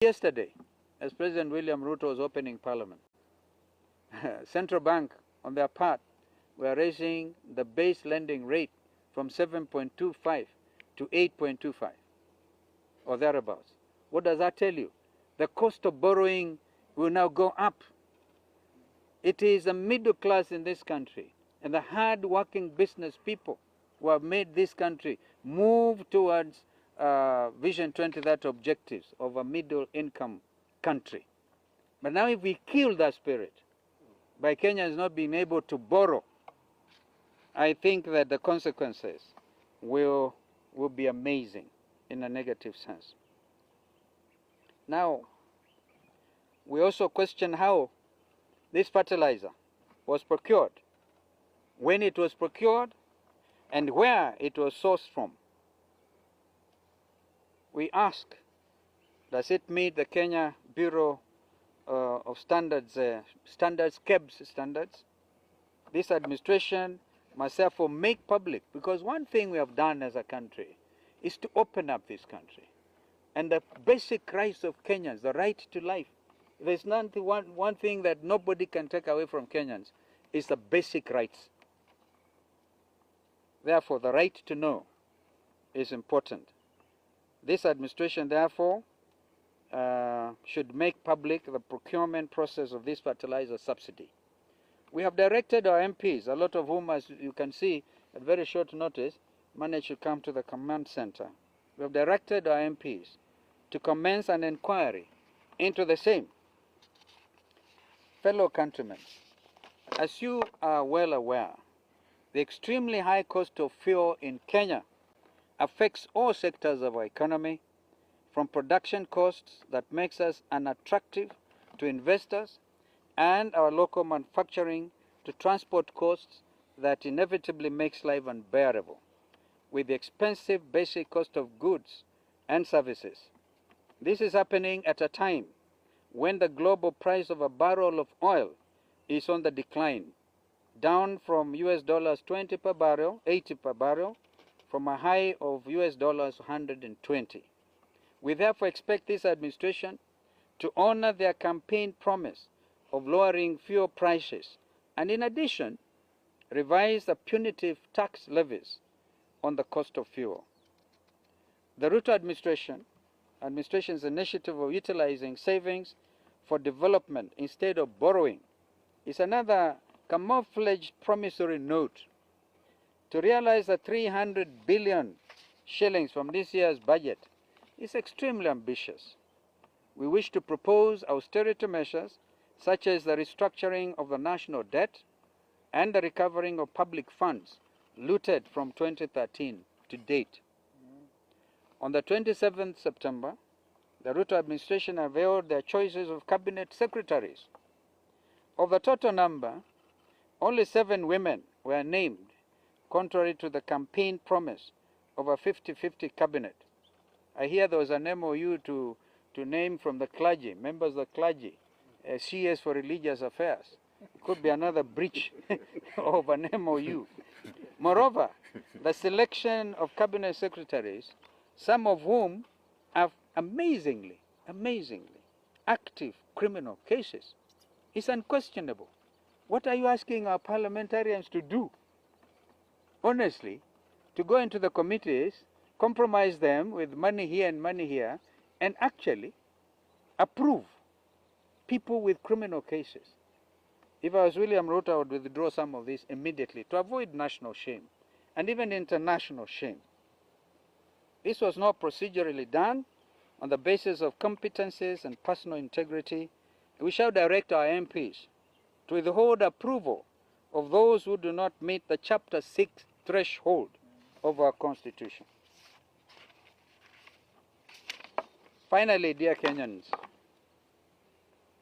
Yesterday, as President William Ruto was opening Parliament, Central Bank, on their part, were raising the base lending rate from 7.25 to 8.25 or thereabouts. What does that tell you? The cost of borrowing will now go up. It is the middle class in this country and the hard-working business people who have made this country move towards Vision 2030 objectives of a middle-income country. But now if we kill that spirit by Kenyans not being able to borrow, I think that the consequences will be amazing in a negative sense. Now, we also question how this fertilizer was procured, when it was procured, and where it was sourced from. We ask, does it meet the Kenya Bureau of Standards, KEBS standards? This administration must therefore make public, because one thing we have done as a country is to open up this country. And the basic rights of Kenyans, the right to life, there's one thing that nobody can take away from Kenyans, is the basic rights. Therefore, the right to know is important. This administration, therefore, should make public the procurement process of this fertilizer subsidy. We have directed our MPs, a lot of whom, as you can see, at very short notice, managed to come to the command center. We have directed our MPs to commence an inquiry into the same. Fellow countrymen, as you are well aware, the extremely high cost of fuel in Kenya affects all sectors of our economy, from production costs that makes us unattractive to investors and our local manufacturing to transport costs that inevitably makes life unbearable, with the expensive basic cost of goods and services. This is happening at a time when the global price of a barrel of oil is on the decline, down from US dollars 20 per barrel, 80 per barrel, from a high of US dollars 120. We therefore expect this administration to honor their campaign promise of lowering fuel prices and, in addition, revise the punitive tax levies on the cost of fuel. The Ruto administration's initiative of utilizing savings for development instead of borrowing is another camouflaged promissory note. To realize the 300 billion shillings from this year's budget is extremely ambitious. We wish to propose austerity measures such as the restructuring of the national debt and the recovering of public funds looted from 2013 to date. On the 27th September, the Ruto administration unveiled their choices of cabinet secretaries. Of the total number, only 7 women were named, contrary to the campaign promise of a 50-50 cabinet. I hear there was an MOU to name from the clergy, members of the clergy, CS for religious affairs. It could be another breach of an MOU. Moreover, the selection of cabinet secretaries, some of whom have amazingly active criminal cases, is unquestionable. What are you asking our parliamentarians to do? Honestly, to go into the committees, compromise them with money here and money here, and actually approve people with criminal cases. If I was William Ruto, I would withdraw some of this immediately to avoid national shame and even international shame. This was not procedurally done on the basis of competencies and personal integrity. We shall direct our MPs to withhold approval of those who do not meet the Chapter 6 threshold of our Constitution. Finally, dear Kenyans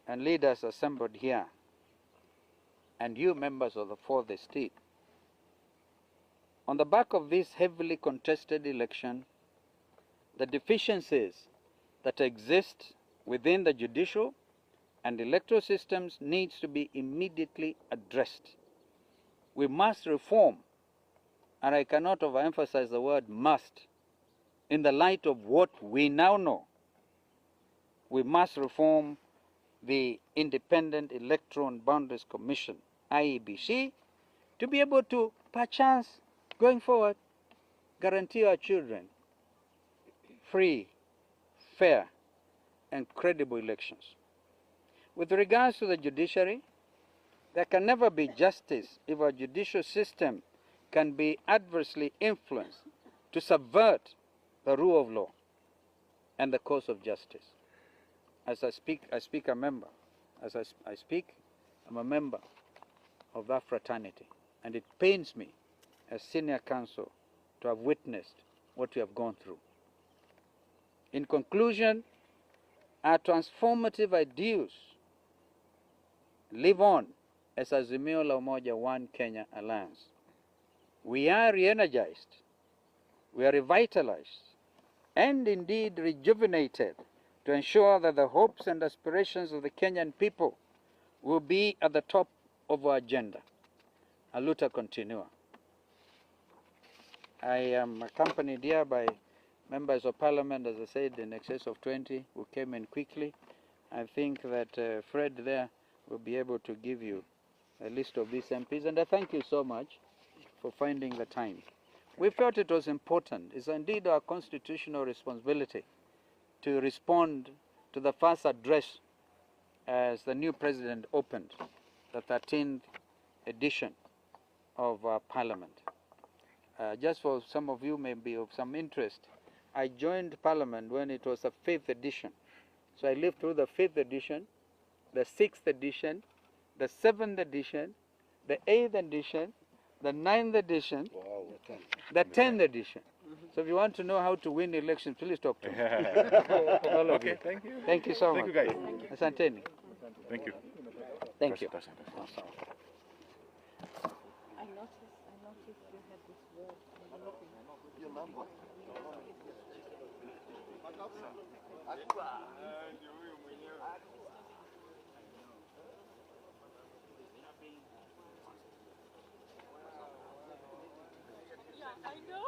and leaders assembled here, and you members of the Fourth Estate, on the back of this heavily contested election, the deficiencies that exist within the judicial and electoral systems needs to be immediately addressed. We must reform, and I cannot overemphasize the word must, in the light of what we now know We must reform the Independent Electoral and Boundaries Commission, IEBC, to be able to, perchance, going forward, guarantee our children free, fair, and credible elections. With regards to the judiciary, there can never be justice if our judicial system can be adversely influenced to subvert the rule of law and the course of justice. As I speak, a member. As I speak, I'm a member of that fraternity. And it pains me as senior counsel to have witnessed what we have gone through. In conclusion, our transformative ideals live on as Azimio la Umoja One Kenya Alliance. We are re-energized, we are revitalized, and indeed rejuvenated to ensure that the hopes and aspirations of the Kenyan people will be at the top of our agenda. A luta continua. I am accompanied here by members of parliament, as I said, in excess of 20 who came in quickly. I think that Fred there will be able to give you a list of these MPs, and I thank you so much for finding the time. We felt it was important. It's indeed our constitutional responsibility to respond to the first address as the new president opened the 13th edition of our parliament. Just for some of you may be of some interest, I joined parliament when it was the 5th edition. So I lived through the 5th edition, the 6th edition, the 7th edition, the 8th edition, the 9th edition, wow, the 10th edition. So if you want to know how to win elections, please talk to me. All of you. Thank you. Thank you so much. Thank you, guys. Asanteni. Thank you. Thank you. I noticed you had this word. Your number. Yeah, I know.